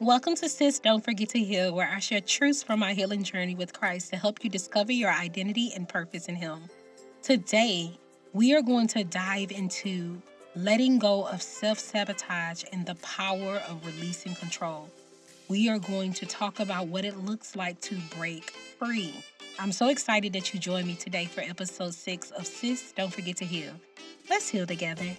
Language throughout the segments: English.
Welcome to Sis Don't Forget to Heal, where I share truths from my healing journey with Christ to help you discover your identity and purpose in Him. Today, we are going to dive into letting go of self-sabotage and the power of releasing control. We are going to talk about what it looks like to break free. I'm so excited that you joined me today for episode 6 of Sis Don't Forget to Heal. Let's heal together.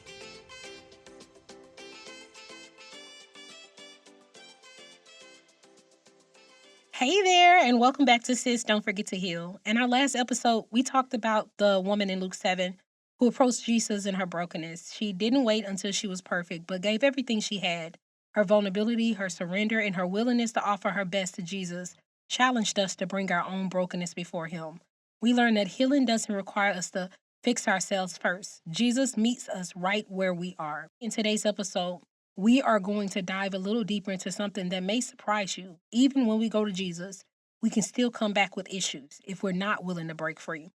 Hey there, and welcome back to Sis Don't Forget to Heal. In our last episode, we talked about the woman in Luke 7 who approached Jesus in her brokenness. She didn't wait until she was perfect, but gave everything she had. Her vulnerability, her surrender, and her willingness to offer her best to Jesus challenged us to bring our own brokenness before Him. We learned that healing doesn't require us to fix ourselves first. Jesus meets us right where we are. In today's episode, we are going to dive a little deeper into something that may surprise you. Even when we go to Jesus, we can still come back with issues if we're not willing to break free.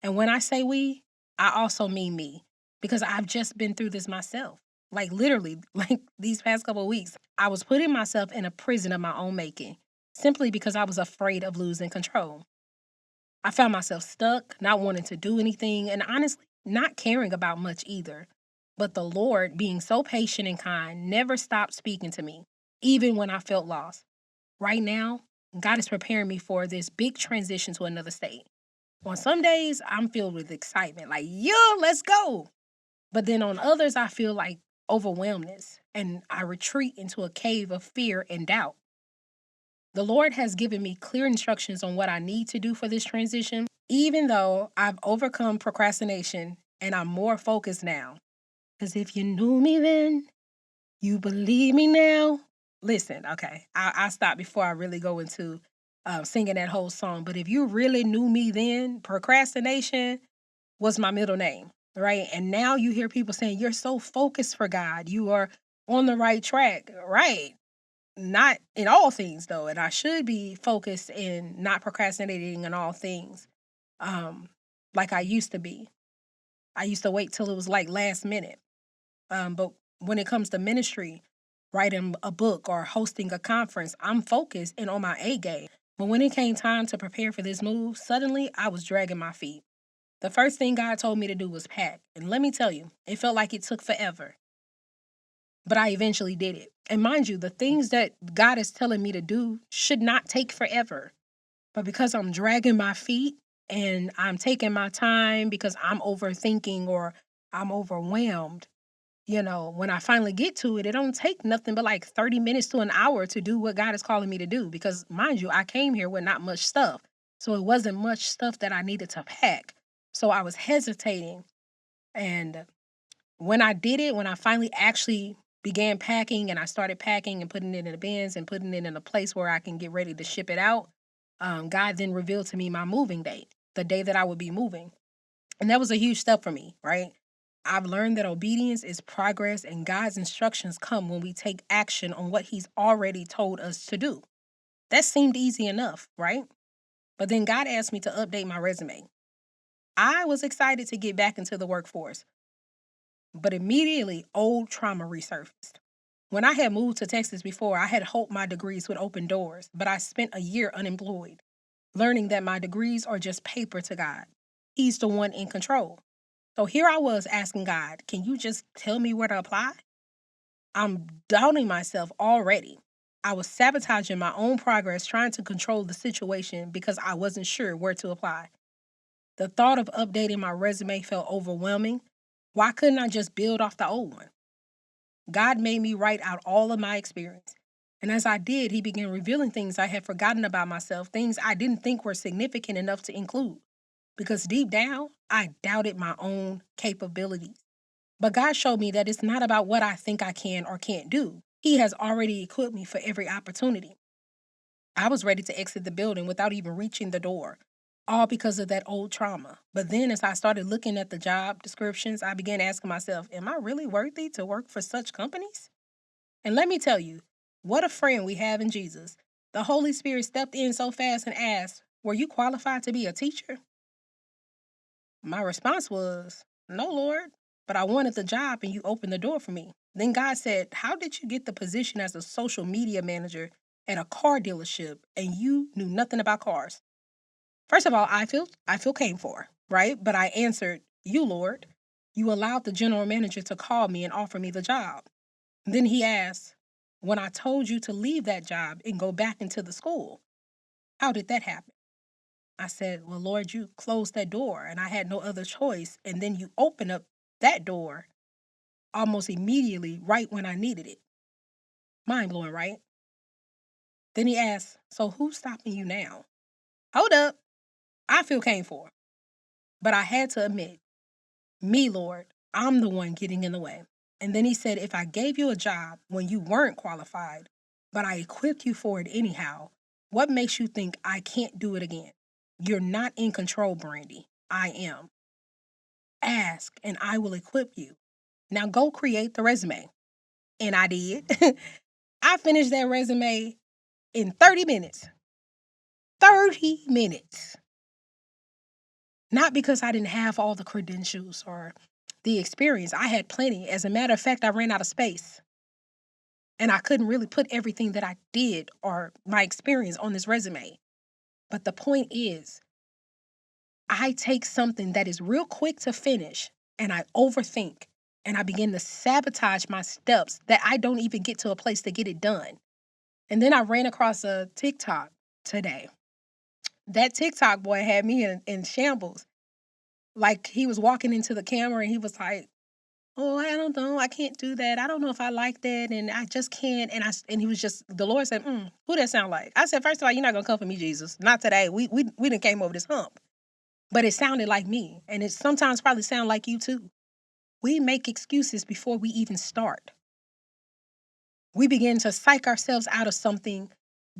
And when I say we, I also mean me, because I've just been through this myself. Like literally, like these past couple of weeks, I was putting myself in a prison of my own making simply because I was afraid of losing control. I found myself stuck, not wanting to do anything, and honestly, not caring about much either. But the Lord, being so patient and kind, never stopped speaking to me, even when I felt lost. Right now, God is preparing me for this big transition to another state. On some days, I'm filled with excitement, like, yo, let's go. But then on others, I feel like overwhelmness, and I retreat into a cave of fear and doubt. The Lord has given me clear instructions on what I need to do for this transition, even though I've overcome procrastination and I'm more focused now. Because if you knew me then, you believe me now. Listen, okay, I'll stop before I really go into singing that whole song. But if you really knew me then, procrastination was my middle name, right? And now you hear people saying, you're so focused for God. You are on the right track, right? Not in all things, though. And I should be focused in not procrastinating in all things um, like I used to be. I used to wait till it was like last minute. But when it comes to ministry, writing a book or hosting a conference, I'm focused and on my A game. But when it came time to prepare for this move, suddenly I was dragging my feet. The first thing God told me to do was pack. And let me tell you, it felt like it took forever. But I eventually did it. And mind you, the things that God is telling me to do should not take forever. But because I'm dragging my feet and I'm taking my time because I'm overthinking or I'm overwhelmed, when I finally get to it, it don't take nothing but like 30 minutes to an hour to do what God is calling me to do. Because mind you, I came here with not much stuff. So it wasn't much stuff that I needed to pack. So I was hesitating. And when I did it, when I finally actually began packing and I started packing and putting it in the bins and putting it in a place where I can get ready to ship it out, God then revealed to me my moving date, the day that I would be moving. And that was a huge step for me, right? I've learned that obedience is progress and God's instructions come when we take action on what He's already told us to do. That seemed easy enough, right? But then God asked me to update my resume. I was excited to get back into the workforce, but immediately old trauma resurfaced. When I had moved to Texas before, I had hoped my degrees would open doors, but I spent a year unemployed, learning that my degrees are just paper to God. He's the one in control. So here I was asking God, can you just tell me where to apply? I'm doubting myself already. I was sabotaging my own progress, trying to control the situation because I wasn't sure where to apply. The thought of updating my resume felt overwhelming. Why couldn't I just build off the old one? God made me write out all of my experience. And as I did, He began revealing things I had forgotten about myself, things I didn't think were significant enough to include. Because deep down, I doubted my own capabilities. But God showed me that it's not about what I think I can or can't do. He has already equipped me for every opportunity. I was ready to exit the building without even reaching the door, all because of that old trauma. But then as I started looking at the job descriptions, I began asking myself, am I really worthy to work for such companies? And let me tell you, what a friend we have in Jesus. The Holy Spirit stepped in so fast and asked, were you qualified to be a teacher? My response was, no, Lord, but I wanted the job and you opened the door for me. Then God said, how did you get the position as a social media manager at a car dealership and you knew nothing about cars? First of all, I feel came for, right? But I answered, you, Lord. You allowed the general manager to call me and offer me the job. Then he asked, when I told you to leave that job and go back into the school, how did that happen? I said, well, Lord, you closed that door and I had no other choice. And then you opened up that door almost immediately, right when I needed it. Mind blowing, right? Then he asked, so who's stopping you now? Hold up. I feel came for. But I had to admit, me, Lord, I'm the one getting in the way. And then he said, if I gave you a job when you weren't qualified, but I equipped you for it anyhow, what makes you think I can't do it again? You're not in control, Brandy. I am. Ask and I will equip you. Now go create the resume. And I did. I finished that resume in 30 minutes. 30 minutes. Not because I didn't have all the credentials or the experience. I had plenty. As a matter of fact, I ran out of space. And I couldn't really put everything that I did or my experience on this resume. But the point is, I take something that is real quick to finish and I overthink and I begin to sabotage my steps that I don't even get to a place to get it done. And then I ran across a TikTok today. That TikTok boy had me in shambles. Like he was walking into the camera and he was like, oh, I don't know. I can't do that. I don't know if I like that. And I just can't. And he was just, the Lord said, who that sound like? I said, first of all, you're not going to come for me, Jesus. Not today. We done came over this hump. But it sounded like me. And it sometimes probably sound like you too. We make excuses before we even start. We begin to psych ourselves out of something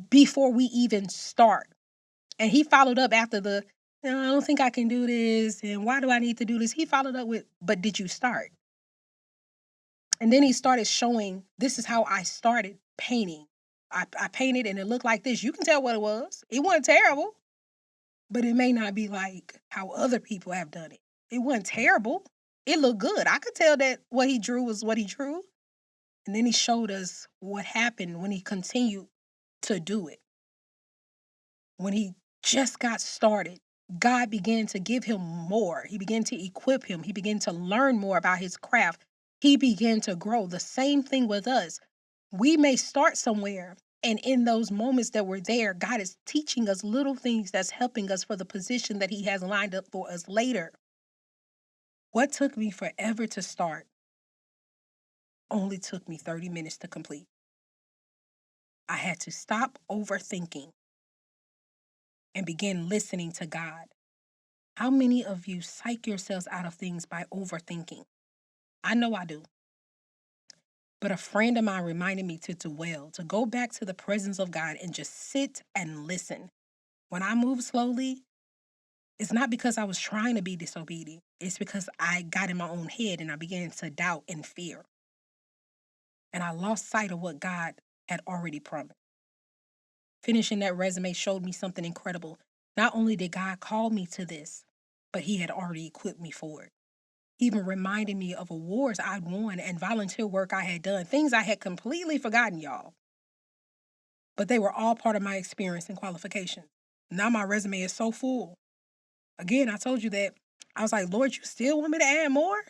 before we even start. And he followed up after the, "No, I don't think I can do this. And why do I need to do this?" He followed up with, but did you start? And then he started showing, this is how I started painting. I painted and it looked like this. You can tell what it was. It wasn't terrible, but it may not be like how other people have done it. It wasn't terrible. It looked good. I could tell that what he drew was what he drew. And then he showed us what happened when he continued to do it. When he just got started, God began to give him more. He began to equip him. He began to learn more about his craft. He began to grow. The same thing with us. We may start somewhere, and in those moments that we're there, God is teaching us little things that's helping us for the position that he has lined up for us later. What took me forever to start only took me 30 minutes to complete. I had to stop overthinking and begin listening to God. How many of you psych yourselves out of things by overthinking? I know I do. But a friend of mine reminded me to dwell, to go back to the presence of God and just sit and listen. When I move slowly, it's not because I was trying to be disobedient. It's because I got in my own head and I began to doubt and fear. And I lost sight of what God had already promised. Finishing that resume showed me something incredible. Not only did God call me to this, but he had already equipped me for it. He even reminded me of awards I'd won and volunteer work I had done, things I had completely forgotten, y'all. But they were all part of my experience and qualification. Now my resume is so full. Again, I told you that I was like, Lord, you still want me to add more?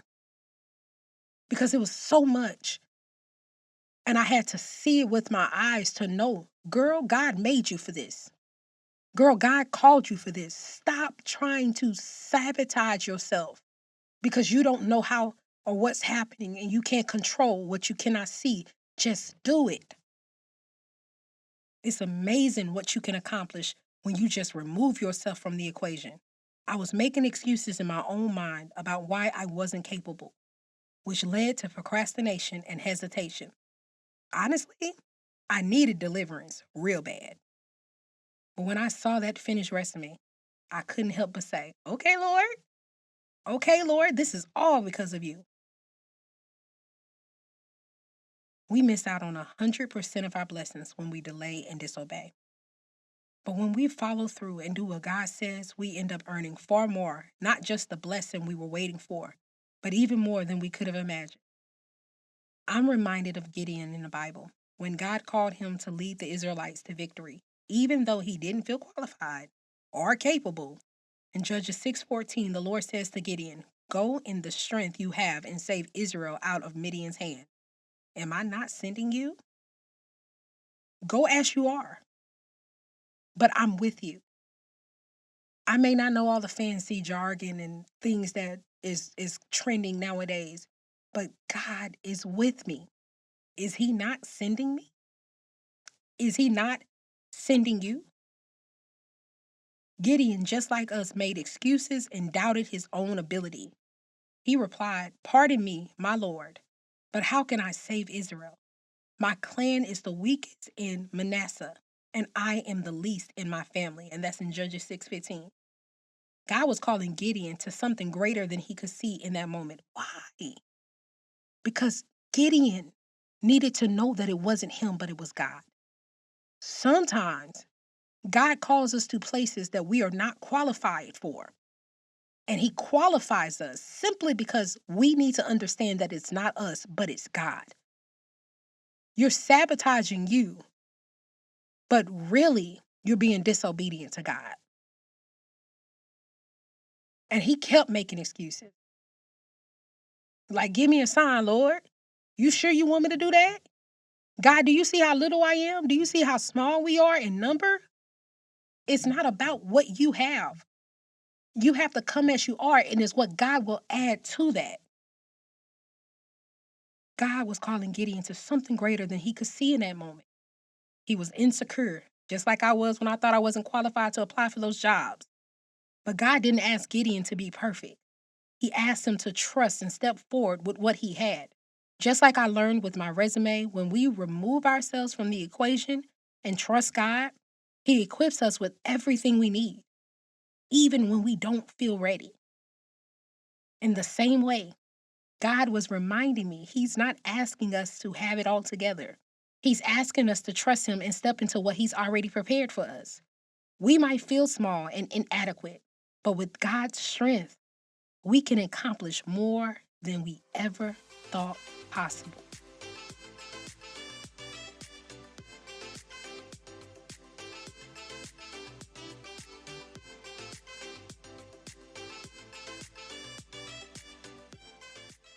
Because it was so much. And I had to see it with my eyes to know, girl, God made you for this. Girl, God called you for this. Stop trying to sabotage yourself because you don't know how or what's happening and you can't control what you cannot see. Just do it. It's amazing what you can accomplish when you just remove yourself from the equation. I was making excuses in my own mind about why I wasn't capable, which led to procrastination and hesitation. Honestly, I needed deliverance real bad. But when I saw that finished resume, I couldn't help but say, okay, Lord, this is all because of you. We miss out on 100% of our blessings when we delay and disobey. But when we follow through and do what God says, we end up earning far more, not just the blessing we were waiting for, but even more than we could have imagined. I'm reminded of Gideon in the Bible when God called him to lead the Israelites to victory, even though he didn't feel qualified or capable. In Judges 6:14, the Lord says to Gideon, "Go in the strength you have and save Israel out of Midian's hand. Am I not sending you? Go as you are, but I'm with you." I may not know all the fancy jargon and things that is trending nowadays, but God is with me. Is he not sending me? Is he not sending you? Gideon, just like us, made excuses and doubted his own ability. He replied, "Pardon me, my Lord, but how can I save Israel? My clan is the weakest in Manasseh, and I am the least in my family." And that's in Judges 6:15. God was calling Gideon to something greater than he could see in that moment. Why? Because Gideon needed to know that it wasn't him, but it was God. Sometimes God calls us to places that we are not qualified for. And he qualifies us simply because we need to understand that it's not us, but it's God. You're sabotaging you, but really you're being disobedient to God. And he kept making excuses. Like, give me a sign, Lord. You sure you want me to do that? God, do you see how little I am? Do you see how small we are in number? It's not about what you have. You have to come as you are, and it's what God will add to that. God was calling Gideon to something greater than he could see in that moment. He was insecure, just like I was when I thought I wasn't qualified to apply for those jobs. But God didn't ask Gideon to be perfect. He asked him to trust and step forward with what he had. Just like I learned with my resume, when we remove ourselves from the equation and trust God, he equips us with everything we need, even when we don't feel ready. In the same way, God was reminding me he's not asking us to have it all together. He's asking us to trust him and step into what he's already prepared for us. We might feel small and inadequate, but with God's strength, we can accomplish more than we ever thought possible.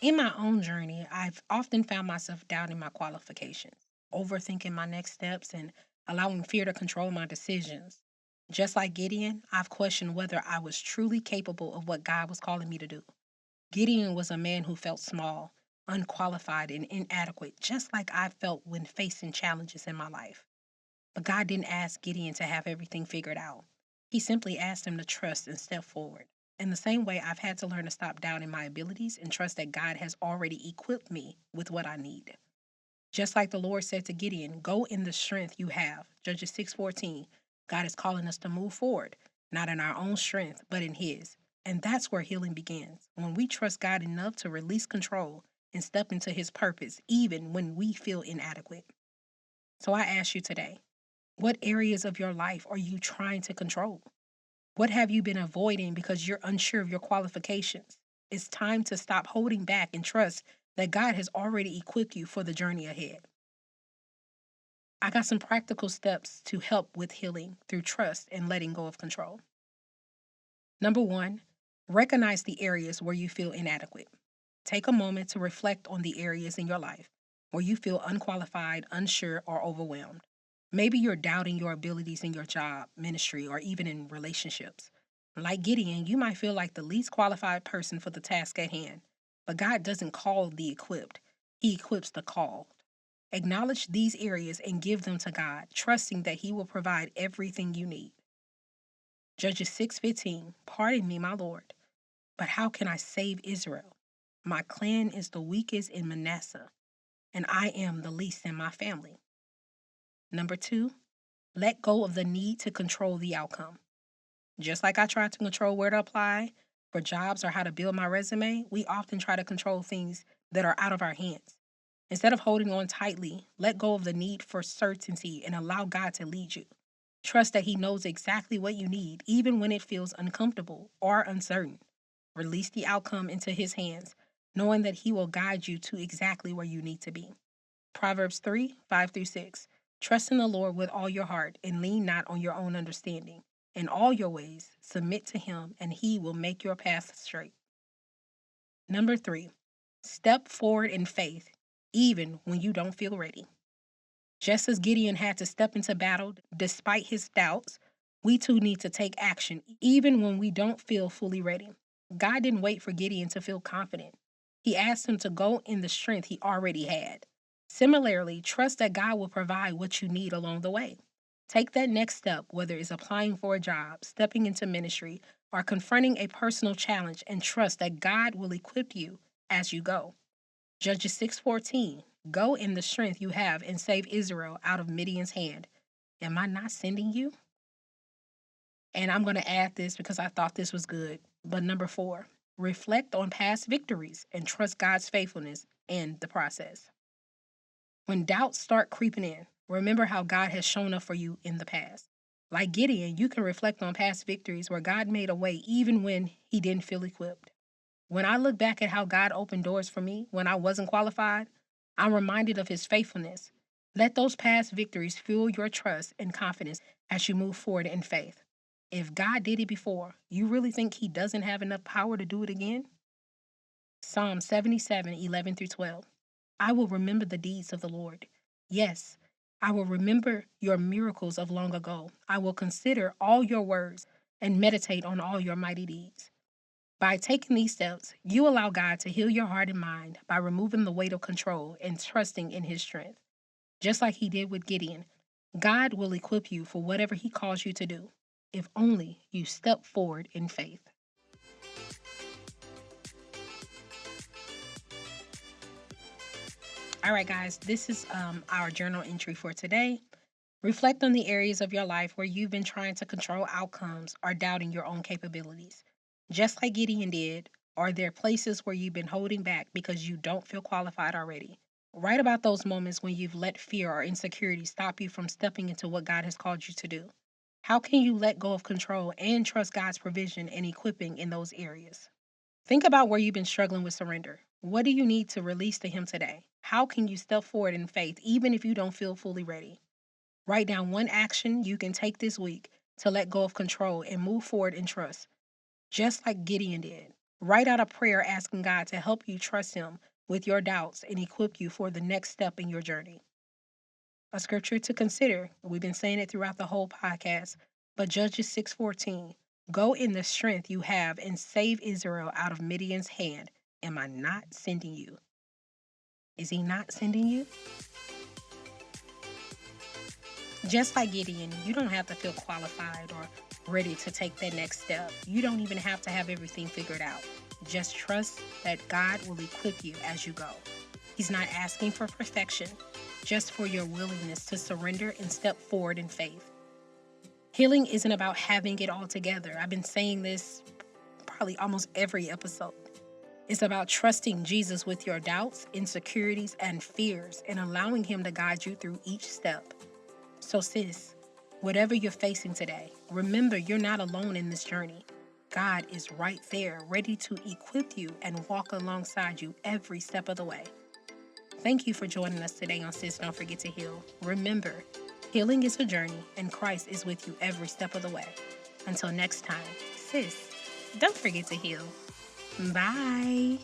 In my own journey, I've often found myself doubting my qualifications, overthinking my next steps, and allowing fear to control my decisions. Just like Gideon, I've questioned whether I was truly capable of what God was calling me to do. Gideon was a man who felt small, unqualified, and inadequate, just like I felt when facing challenges in my life. But God didn't ask Gideon to have everything figured out. He simply asked him to trust and step forward. In the same way, I've had to learn to stop doubting my abilities and trust that God has already equipped me with what I need. Just like the Lord said to Gideon, "Go in the strength you have." Judges 6:14. God is calling us to move forward, not in our own strength, but in his. And that's where healing begins. When we trust God enough to release control and step into his purpose, even when we feel inadequate. So I ask you today, what areas of your life are you trying to control? What have you been avoiding because you're unsure of your qualifications? It's time to stop holding back and trust that God has already equipped you for the journey ahead. I got some practical steps to help with healing through trust and letting go of control. Number one, recognize the areas where you feel inadequate. Take a moment to reflect on the areas in your life where you feel unqualified, unsure, or overwhelmed. Maybe you're doubting your abilities in your job, ministry, or even in relationships. Like Gideon, you might feel like the least qualified person for the task at hand. But God doesn't call the equipped, he equips the called. Acknowledge these areas and give them to God, trusting that he will provide everything you need. Judges 6:15. Pardon me, my Lord, but how can I save Israel? My clan is the weakest in Manasseh, and I am the least in my family. Number two, let go of the need to control the outcome. Just like I tried to control where to apply for jobs or how to build my resume, we often try to control things that are out of our hands. Instead of holding on tightly, let go of the need for certainty and allow God to lead you. Trust that he knows exactly what you need, even when it feels uncomfortable or uncertain. Release the outcome into his hands, knowing that He will guide you to exactly where you need to be. Proverbs 3:5-6. Trust in the Lord with all your heart and lean not on your own understanding. In all your ways, submit to Him, and He will make your path straight. Number 3, step forward in faith, even when you don't feel ready. Just as Gideon had to step into battle despite his doubts, we too need to take action even when we don't feel fully ready. God didn't wait for Gideon to feel confident. He asked him to go in the strength he already had. Similarly, trust that God will provide what you need along the way. Take that next step, whether it's applying for a job, stepping into ministry, or confronting a personal challenge, and trust that God will equip you as you go. Judges 6:14. Go in the strength you have and save Israel out of Midian's hand. Am I not sending you? And I'm going to add this because I thought this was good. But number 4, reflect on past victories and trust God's faithfulness in the process. When doubts start creeping in, remember how God has shown up for you in the past. Like Gideon, you can reflect on past victories where God made a way even when he didn't feel equipped. When I look back at how God opened doors for me when I wasn't qualified, I'm reminded of his faithfulness. Let those past victories fuel your trust and confidence as you move forward in faith. If God did it before, you really think he doesn't have enough power to do it again? Psalm 77:11-12. I will remember the deeds of the Lord. Yes, I will remember your miracles of long ago. I will consider all your words and meditate on all your mighty deeds. By taking these steps, you allow God to heal your heart and mind by removing the weight of control and trusting in his strength. Just like he did with Gideon, God will equip you for whatever he calls you to do, if only you step forward in faith. All right, guys, this is our journal entry for today. Reflect on the areas of your life where you've been trying to control outcomes or doubting your own capabilities. Just like Gideon did, are there places where you've been holding back because you don't feel qualified already? Write about those moments when you've let fear or insecurity stop you from stepping into what God has called you to do. How can you let go of control and trust God's provision and equipping in those areas? Think about where you've been struggling with surrender. What do you need to release to Him today? How can you step forward in faith even if you don't feel fully ready? Write down one action you can take this week to let go of control and move forward in trust, just like Gideon did. Write out a prayer asking God to help you trust Him with your doubts and equip you for the next step in your journey. A scripture to consider, we've been saying it throughout the whole podcast, but Judges 6:14. Go in the strength you have and save Israel out of Midian's hand. Am I not sending you? Is he not sending you? Just like Gideon, you don't have to feel qualified or ready to take that next step. You don't even have to have everything figured out. Just trust that God will equip you as you go. He's not asking for perfection, just for your willingness to surrender and step forward in faith. Healing isn't about having it all together. I've been saying this probably almost every episode. It's about trusting Jesus with your doubts, insecurities, and fears and allowing Him to guide you through each step. So, sis, whatever you're facing today, remember you're not alone in this journey. God is right there, ready to equip you and walk alongside you every step of the way. Thank you for joining us today on Sis Don't Forget to Heal. Remember, healing is a journey and Christ is with you every step of the way. Until next time, sis, don't forget to heal. Bye.